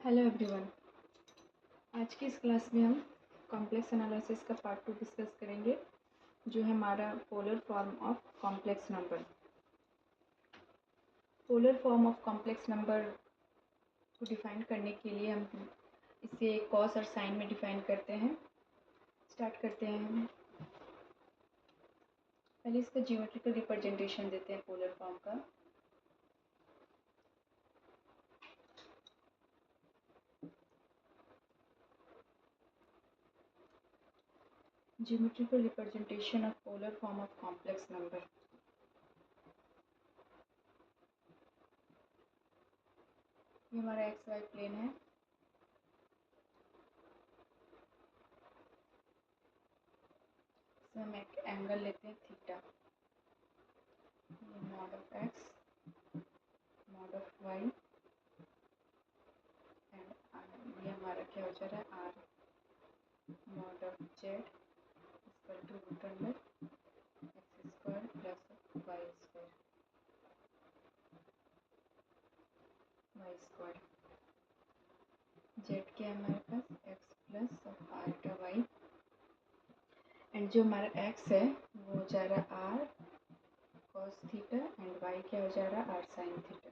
Hello everyone. आज की इस क्लास में हम कॉम्प्लेक्स एनालिसिस का पार्ट 2 डिस्कस करेंगे, जो है हमारा polar form of complex number. Polar form of complex number को डिफाइन करने के लिए हम इसे कॉस और साइन में डिफाइन करते हैं। स्टार्ट करते हैं हम। पहले इसका ज्योमेट्रिकल रिप्रेजेंटेशन देते हैं पोलर फॉर्म का। Geometrical representation of polar form of complex number. ये हमारा एक्स वाई प्लेन है। इसमें हम एक एंगल लेते हैं theta. Mod of x, mod of y and r. ये हमारा क्या हो जा रहा है r. Mod of Z equal to root under x square plus y square, y square. Z के हमारे पास x plus iota y, and जो हमारा एक्स है वो हो जा रहा है r cos theta and y क्या हो जा रहा है r sine theta.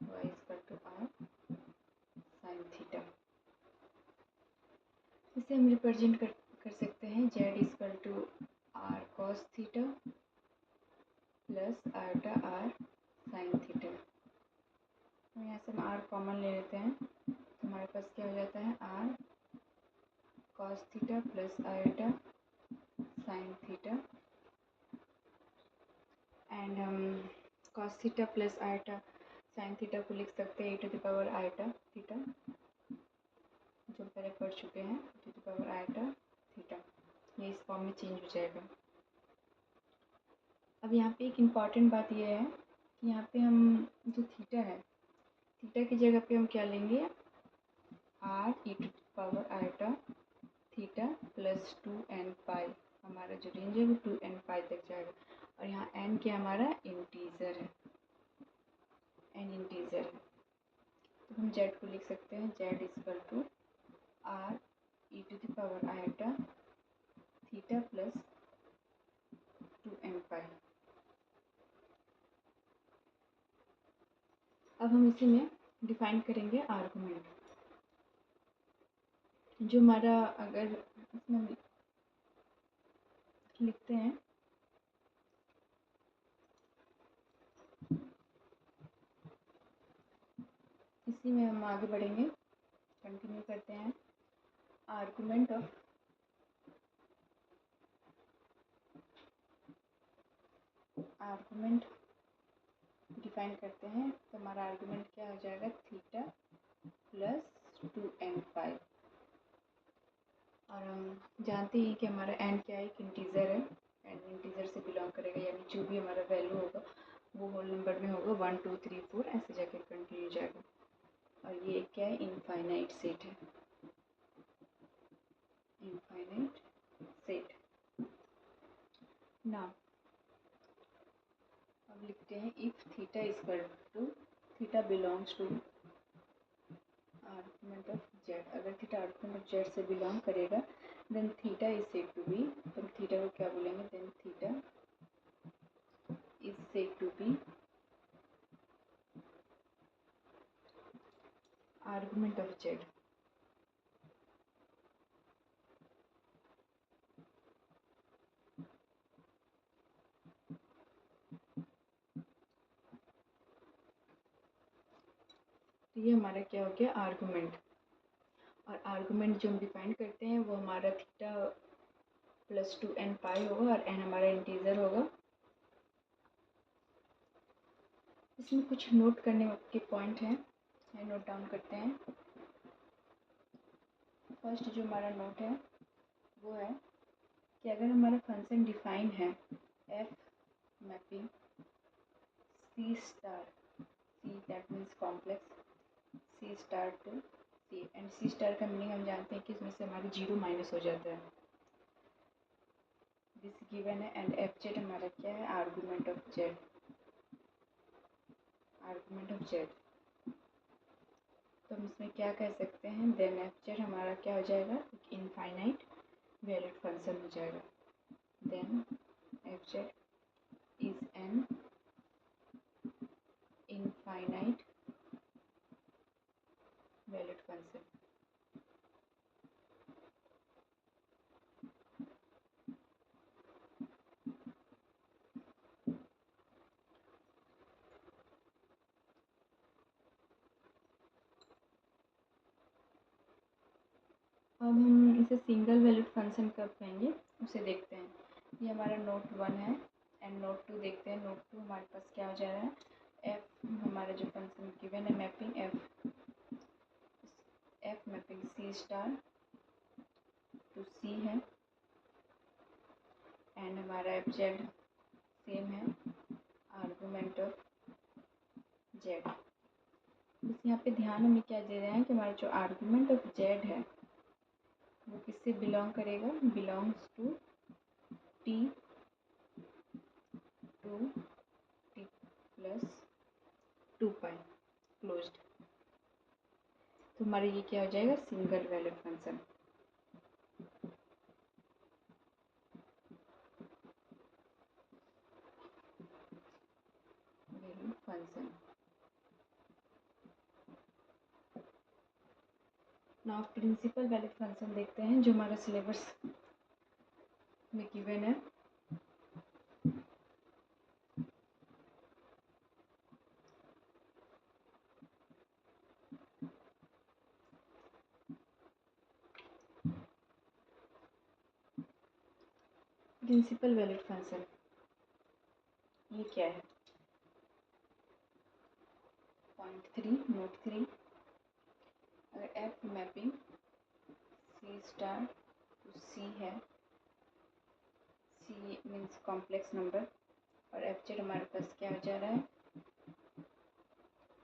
Y equal to are sine theta. इसे हम रिप्रेजेंट कर सकते हैं Z equal to R cos theta plus alpha R sine theta. तो यहाँ से हम आर कॉमन ले लेते हैं, तो हमारे पास क्या हो जाता है r cos theta plus iota sine theta, and हम cos theta plus iota sine theta को लिख सकते हैं e to the power ultra theta, जो पहले पढ़ चुके हैं, e to the power ultra theta. ये इस फॉर्म में चेंज हो जाएगा। अब यहाँ पे एक इम्पॉर्टेंट बात यह है कि यहाँ पे हम जो थीटा है, थीटा की जगह पे हम क्या लेंगे R e to the power ultra theta plus 2n pi. हमारा जो रेंज है वो 2n पाई तक जाएगा, और यहाँ n क्या हमारा इंटीजर है, n इंटीजर है। तो हम z को लिख सकते हैं z equal to R e to the power ultra theta plus 2n pi. अब हम इसी में डिफाइन करेंगे आर्गुमेंट। जो हमारा अगर इसमें हम लिखते हैं इसी में हम आगे बढ़ेंगे, कंटिन्यू करते हैं। आर्गुमेंट ऑफ आर्गुमेंट डिफाइन करते हैं, तो हमारा आर्गुमेंट क्या हो जाएगा थीटा प्लस 2n पाई। और हम जानते हैं कि हमारा n क्या है, एक इंटीजर है, n इंटीजर से बिलोंग करेगा, यानी जो भी हमारा वैल्यू होगा वो होल नंबर में होगा, 1 2 3 4 ऐसे जाके कंटिन्यू जाएगा। और ये क्या है इनफाइनाइट सेट है, इनफाइनाइट सेट। ना अब लिखते हैं if theta equal to theta belongs to argument of Z. अगर थीटा आर्गुमेंट ऑफ जेड से बिलोंग करेगा then theta is said to be, तो थीटा को क्या बोलेंगे, then theta is said to be argument of Z. तो ये हमारा क्या हो गया आर्गुमेंट। और आर्गुमेंट जो हम डिफाइन करते हैं वो हमारा थीटा प्लस 2n पाई होगा, और n हमारा इंटीजर होगा। इसमें कुछ नोट करने के पॉइंट हैं, नोट डाउन करते हैं। फर्स्ट जो हमारा नोट है वो है कि अगर हमारा फंक्शन डिफाइन है f mapping c star, c that means complex c star to c, and c star का मीनिंग हम जानते हैं कि इसमें से हमारा 0 माइनस हो जाता है, दिस गिवन है। एंड एफ जेड हमारा क्या है argument of Z, argument of Z. तो तो हम इसमें क्या कह सकते हैं, देन एफ जेड हमारा क्या हो जाएगा, एक इनफाइनाइट वैल्यूड फंक्शन हो जाएगा। Then F Z is an infinite valued function. अब हम इसे सिंगल वैल्यूड फंक्शन कब कहेंगे उसे देखते हैं। ये हमारा नोट 1 है एंड नोट 2 देखते हैं। नोट 2 हमारे पास क्या हो जा रहा है, एफ हमारा जो फंक्शन गिवन है mapping f mapping C star to C है एंड हमारा एफ जेड सेम है आर्गूमेंट ऑफ जेड। बस यहाँ पे ध्यान हमें क्या दे रहे हैं कि हमारा जो आर्गूमेंट ऑफ जेड है वो किससे बिलोंग करेगा, belongs to T plus 2 pi closed. तो हमारा ये क्या हो जाएगा, single valued function. Valued function. Now principal valued function देखते हैं जो हमारा सिलेबस में गिवन है। प्रिंसिपल वैल्यूड फंक्शन ये क्या है, पॉइंट 3 नोट 3, अगर f mapping C star to C है, सी मीन्स कॉम्प्लेक्स नंबर, और एफ जेड हमारे पास क्या हो जा रहा है,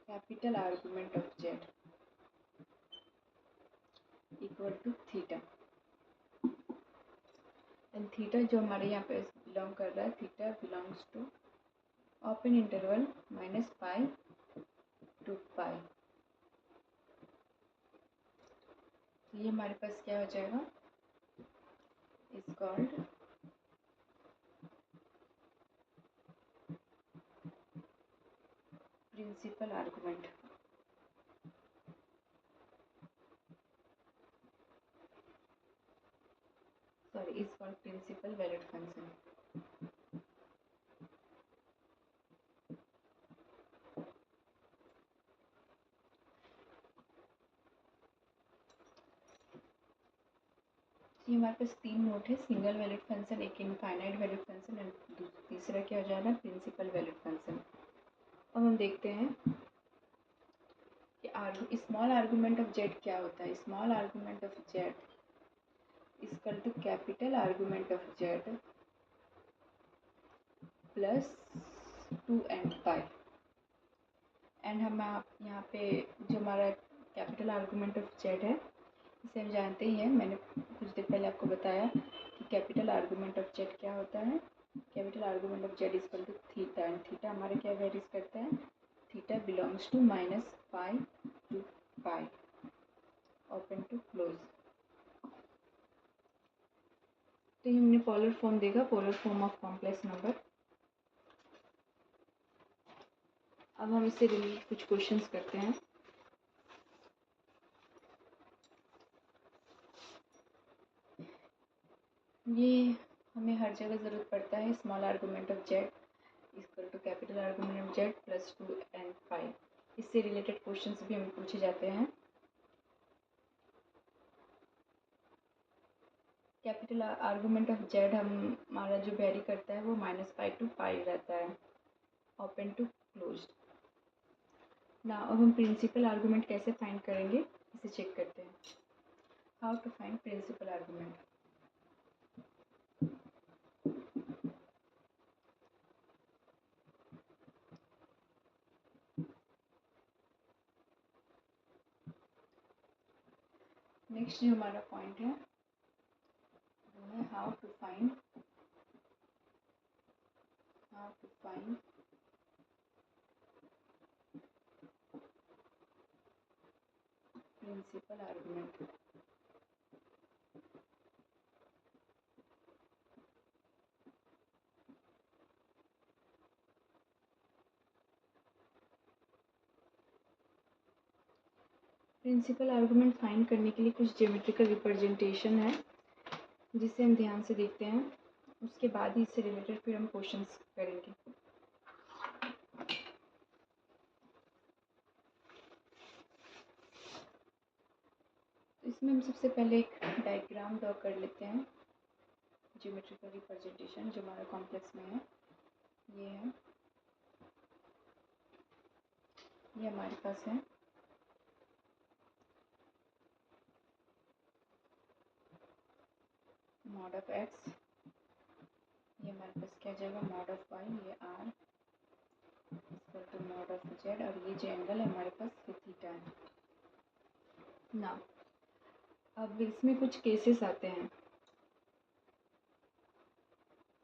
capital argument of Z equal to theta. And theta जो हमारे यहाँ पे बिलोंग कर रहा है, theta belongs to open interval -pi to pi. तो ये हमारे पास क्या हो जाएगा, is called principal argument. Sorry, is called principal valued function. ये हमारे पास 3 नोट है, सिंगल वैल्यूड फंक्शन, एक इनफाइनाइट वैल्यूड फंक्शन एंड तीसरा क्या हो जा रहा है, प्रिंसिपल वैल्यूड फंक्शन। अब हम देखते हैं कि स्मॉल आर्गूमेंट ऑफ जेड क्या होता है। Small argument of Z is equal to capital argument of Z plus 2 and pi. And हम यहाँ पे जो हमारा कैपिटल आर्गूमेंट ऑफ जेड है इसे हम जानते ही हैं, मैंने कुछ देर पहले आपको बताया कि कैपिटल आर्गूमेंट ऑफ जेड क्या होता है। Capital argument of Z equal to theta and theta हमारे क्या वेरीज करता है, theta belongs to -pi to pi open to close. तो ये हमने पोलर फॉर्म देखा, polar form of complex number. अब हम इससे रिलेटेड कुछ क्वेश्चंस करते हैं। ये हमें हर जगह ज़रूरत पड़ता है, small argument of Z equal to capital argument of Z plus 2 and pi. इससे रिलेटेड क्वेश्चंस भी हमें पूछे जाते हैं। कैपिटल आर्गूमेंट ऑफ जेड हमारा जो वेरी करता है वो -पाई टू पाई रहता है ओपन टू क्लोज। ना अब हम प्रिंसिपल आर्गूमेंट कैसे फाइंड करेंगे इसे चेक करते हैं। How to find principal argument. Next जो हमारा पॉइंट है वो है how to find principal argument. Principal argument find करने के लिए कुछ ज्योमेट्रिकल रिप्रेजेंटेशन है जिसे हम ध्यान से देखते हैं, उसके बाद ही इससे रिलेटेड फिर हम क्वेश्चंस करेंगे। तो इसमें हम सबसे पहले एक डायग्राम ड्रॉ कर लेते हैं, ज्योमेट्रिकल रिप्रेजेंटेशन जो हमारा कॉम्प्लेक्स में है। ये है, ये हमारे पास है मॉड ऑफ एक्स, ये हमारे पास क्या जाएगा मॉड ऑफ वाई, ये R equal to mod of Z, और ये जो एंगल है हमारे पास ये थीटा है ना। अब इसमें कुछ केसेस आते हैं,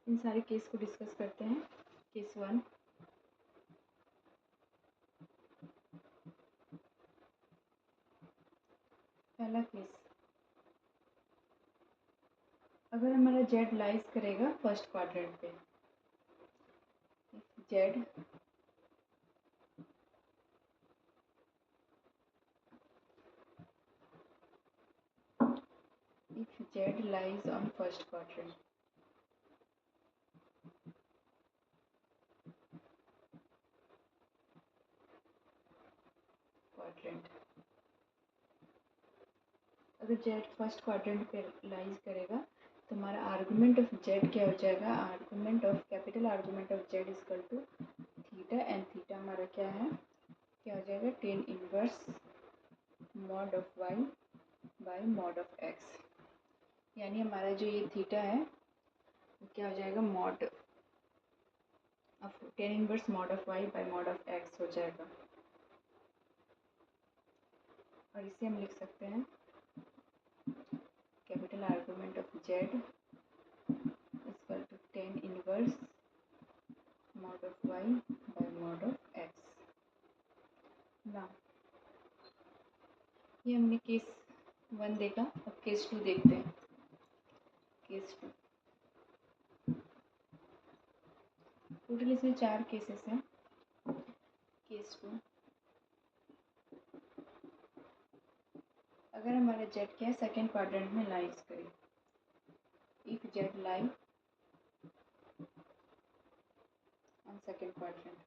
इन सारे केस को डिस्कस करते हैं। केस 1, पहला केस, अगर हमारा जेड लाइज करेगा फर्स्ट क्वाड्रेंट पे, Z if z lies on first quadrant, अगर z फर्स्ट क्वाड्रेंट पे लाइज करेगा तो हमारा आर्गुमेंट ऑफ z क्या हो जाएगा, argument of capital argument of z equal to theta, and theta हमारा क्या है, क्या हो जाएगा tan inverse mod of y by mod of x, यानी हमारा जो ये थीटा है वो क्या हो जाएगा mod of tan inverse mod of y by mod of x हो जाएगा। और इसे हम लिख सकते हैं capital argument of z equal to tan inverse mod of y by mod of x ना। ये हमने केस 1 देखा, अब केस 2 देखते हैं। केस 2 टोटल इसमें 4 केसेस हैं। केस 2, अगर हमारा जेड क्या है सेकेंड क्वाड्रेंट में लाइज करे, if Z lie on second quadrant,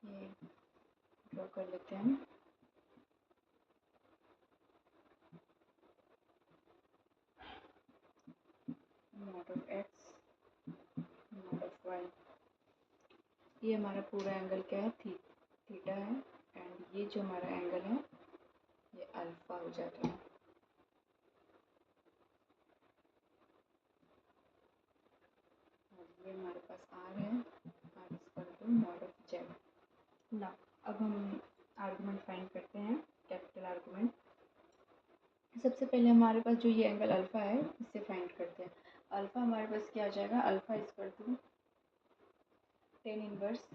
ये ड्रॉ कर लेते हैं हम। Mod of x mod of Y, ये हमारा पूरा एंगल क्या है थीटा है, एंड ये जो हमारा एंगल है ये अल्फा हो जाता है। और ये हमारे पास आर है, R equal to mod of Z ना। अब हम आर्गुमेंट फाइंड करते हैं, कैपिटल आर्गुमेंट। सबसे पहले हमारे पास जो ये एंगल अल्फा है इससे फाइंड करते हैं। अल्फा हमारे पास क्या आ जाएगा, alpha equal to tan inverse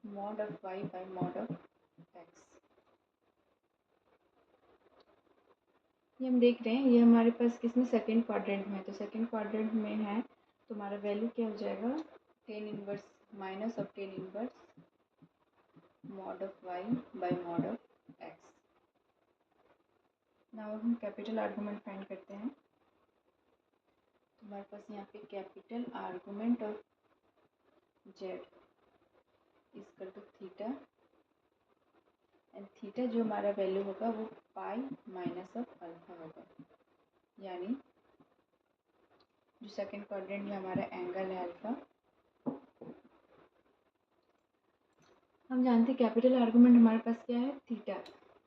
mod of Y by mod of X. ये हम देख रहे हैं ये हमारे पास किसमें सेकेंड क्वाड्रेंट में है, तो सेकेंड क्वाड्रेंट में है तो हमारा वैल्यू क्या हो जाएगा tan inverse minus of tan inverse mod of Y by mod of X. Now हम कैपिटल आर्गुमेंट फाइंड करते हैं। तो हमारे पास यहाँ पे capital argument of Z equal to theta, and theta जो हमारा वैल्यू होगा वो पाई माइनस ऑफ अल्फा होगा, यानी जो सेकेंड क्वाड्रेंट में हमारा एंगल है अल्फा, हम जानते हैं कैपिटल आर्गुमेंट हमारे पास क्या है थीटा,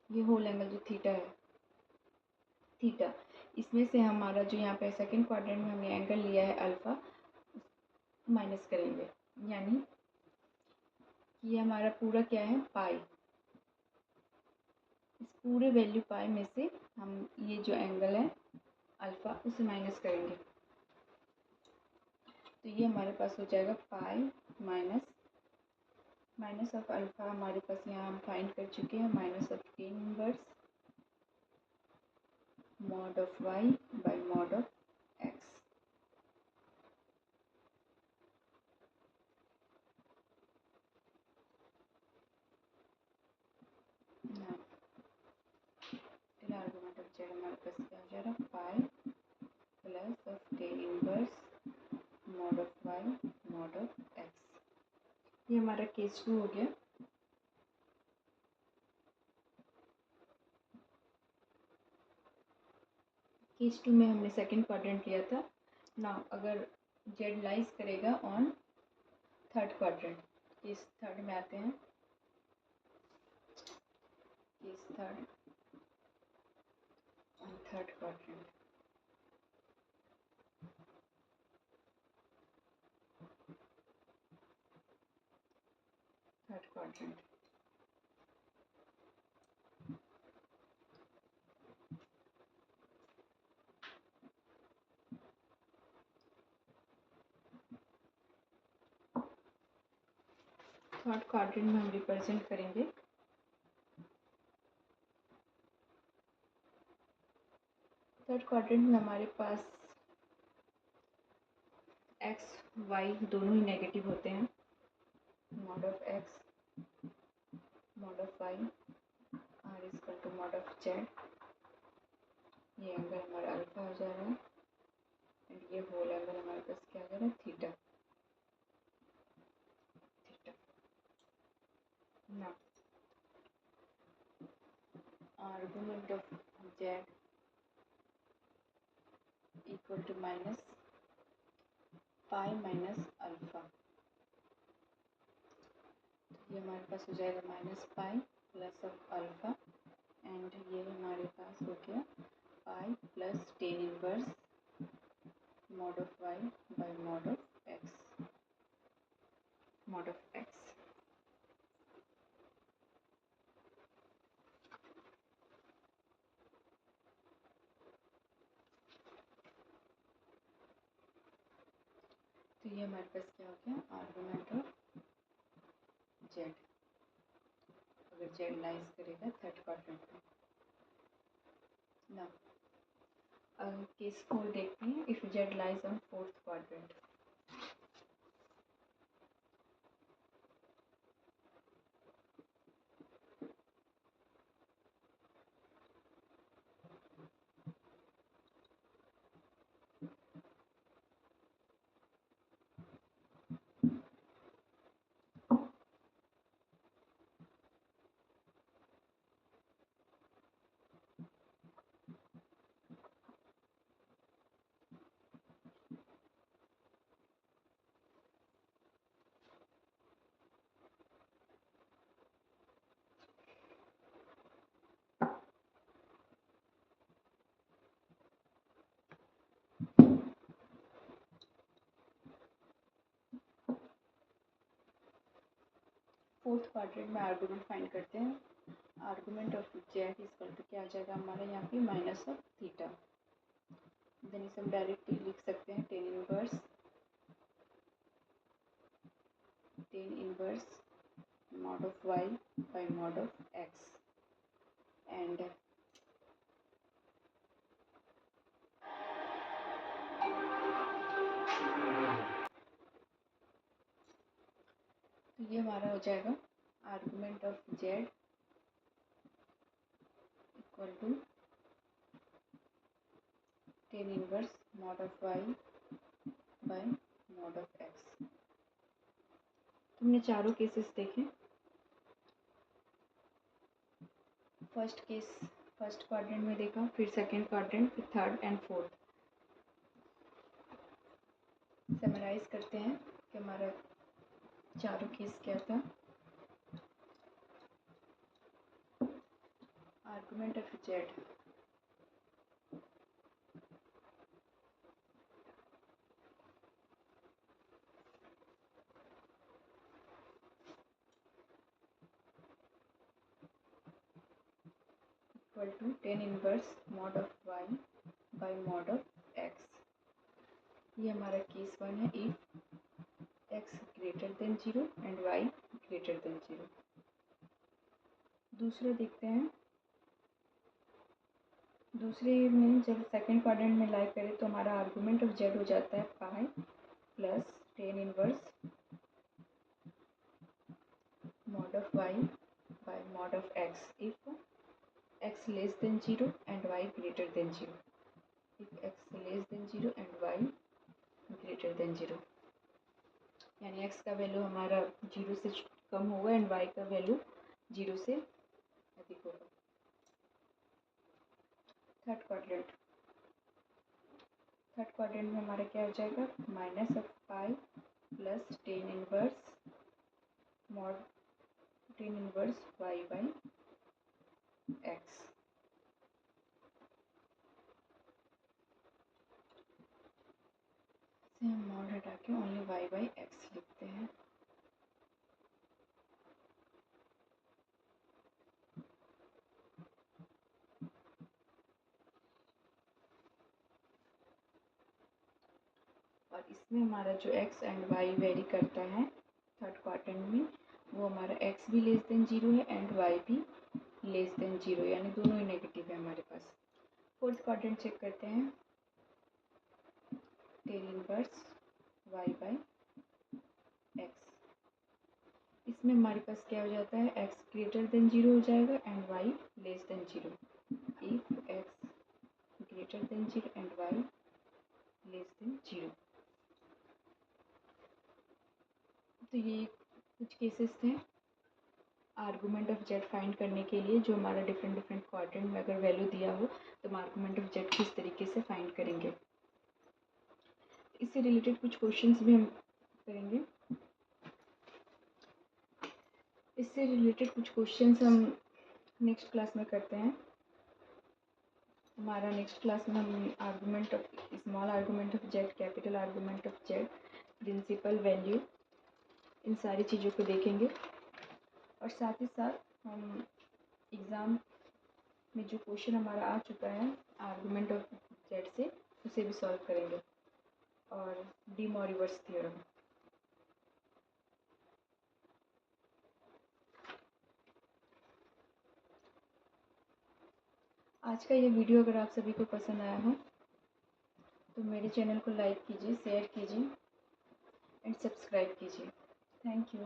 ये होल एंगल जो थीटा है थीटा, इसमें से हमारा जो यहाँ पे सेकेंड क्वाड्रेंट में हमने एंगल लिया है अल्फा माइनस करेंगे, यानी ये हमारा पूरा क्या है पाई, इस पूरे वैल्यू पाई में से हम ये जो एंगल है अल्फा उसे माइनस करेंगे। तो ये हमारे पास हो जाएगा पाई माइनस ऑफ अल्फ़ा हमारे पास यहाँ हम फाइंड कर चुके हैं, minus of tan inverse mod of Y by mod of X. फिर आर्गुमेंट ऑफ जेड हमारे पास क्या हो जा रहा है, pi plus of tan inverse mod of Y mod of X. ये हमारा केस 2 हो गया। केस 2 में हमने सेकंड क्वाड्रेंट लिया था ना। अगर जेड लाइज करेगा on third quadrant, case third में आते हैं। Case third on third quadrant, third quadrant third quadrant में हम रिप्रेजेंट करेंगे थर्ड क्वाड्रेंट में हमारे पास एक्स वाई दोनों ही नेगेटिव होते हैं। Mod of x mod of Y R is equal to mod of Z. ये एंगल हमारा अल्फा हो जा रहा है एंड ये होल एंगल हमारे पास क्या आ जा रहा है, थीटा। थीटा ना argument of Z equal to minus pi minus alpha. ये हमारे पास हो जाएगा minus pi plus of alpha and ये हमारे पास हो गया pi plus tan inverse mod of Y by mod of x. Mod of X तो ये हमारे पास क्या हो गया, आर्गुमेंट ऑफ जेड अगर जेड लाइज करेगा थर्ड क्वाड्रेंट में ना। केस 4 देखते हैं, if Z lies on fourth quadrant. Fourth quadrant में आर्गुमेंट फाइंड करते हैं। Argument of Z is equal to क्या आ जाएगा हमारा यहाँ पे, माइनस ऑफ थीटा। देन इसे हम डायरेक्टली लिख सकते हैं tan inverse mod of Y by mod of X and तो ये हमारा हो जाएगा argument of Z equal to tan inverse mod of Y by mod of X. तुमने चारों केसेस देखे। फर्स्ट केस फर्स्ट क्वाड्रेंट में देखा, फिर सेकंड क्वाड्रेंट, फिर थर्ड एंड फोर्थ। समराइज करते हैं कि हमारा चारों केस क्या था। Argument of Z equal to tan inverse mod of Y by mod of X. ये हमारा केस 1 है, if x greater than 0 and y greater than 0। दूसरा देखते हैं। दूसरे में जब सेकंड क्वाड्रेंट में लाई करें तो हमारा आर्गूमेंट ऑफ z हो जाता है pi plus tan inverse mod of y by mod of x if x less than 0 and y greater than 0। if x less than 0 and y greater than 0, यानी x का value हमारा 0 से कम होगा and y का value 0 से अधिक होगा। Third quadrant में हमारा क्या हो जाएगा, minus of pi plus tan inverse mod tan inverse Y by X. से हम मॉड हटा के ओनली वाई बाई एक्स लिखते हैं। और इसमें हमारा जो x एंड y वेरी करता है थर्ड क्वाड्रेंट में, वो हमारा x भी लेस देन 0 है एंड y भी लेस देन 0, यानी दोनों ही नेगेटिव है हमारे पास। फोर्थ क्वाड्रेंट चेक करते हैं। Tan inverse y by x, इसमें हमारे पास क्या हो जाता है, x ग्रेटर देन 0 हो जाएगा and y less than 0। If x greater than 0 and y less than 0। तो ये कुछ केसेस थे आर्गूमेंट ऑफ जेड फाइंड करने के लिए, जो हमारा डिफरेंट क्वाड्रेंट में अगर वैल्यू दिया हो तो हम आर्गूमेंट ऑफ जेड किस तरीके से फाइंड करेंगे। इससे रिलेटेड कुछ क्वेश्चंस भी हम करेंगे। इससे रिलेटेड कुछ क्वेश्चंस हम नेक्स्ट क्लास में करते हैं। हमारा नेक्स्ट क्लास में हम argument of small argument of Z, capital argument of Z, principal value, इन सारी चीज़ों को देखेंगे। और साथ ही साथ हम एग्ज़ाम में जो क्वेश्चन हमारा आ चुका है आर्गूमेंट ऑफ जेड से, उसे भी सॉल्व करेंगे। और डी मॉरिवर्स थ्योरम। आज का ये वीडियो अगर आप सभी को पसंद आया हो तो मेरे चैनल को लाइक कीजिए, शेयर कीजिए एंड सब्सक्राइब कीजिए। Thank you.